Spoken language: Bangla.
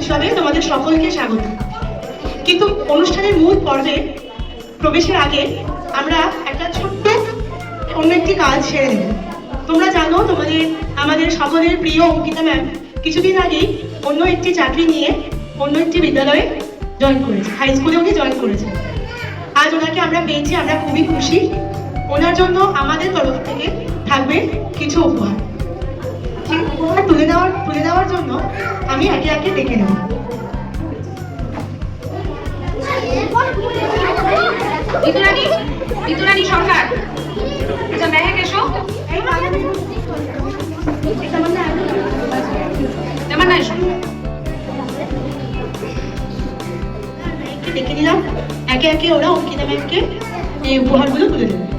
উৎসবে তোমাদের সকলকে স্বাগত। কিন্তু অনুষ্ঠানের মূল পর্বে প্রবেশের আগে আমরা একটা ছোট্ট অন্য একটি কাজ সেরে নেব। তোমরা জানো আমাদের সকলের প্রিয় অঙ্কিতা ম্যাম কিছুদিন আগেই অন্য একটি চাকরি নিয়ে অন্য একটি বিদ্যালয়ে জয়েন করেছে, হাই স্কুলে উনি জয়েন করেছে। আজ ওনাকে আমরা পেয়েছি, আমরা খুবই খুশি। ওনার জন্য আমাদের তরফ থেকে থাকবে কিছু উপহার। উপহার তুলে দেওয়ার জন্য আমি একে একে ডেকে নেব। ঋতুরানী সরকার, মেহেক এসো। তেমন এসো। ডেকে নিলাম, একে একে ওরা অঙ্কিতা ম্যামকে এই উপহারগুলো তুলে দেবে।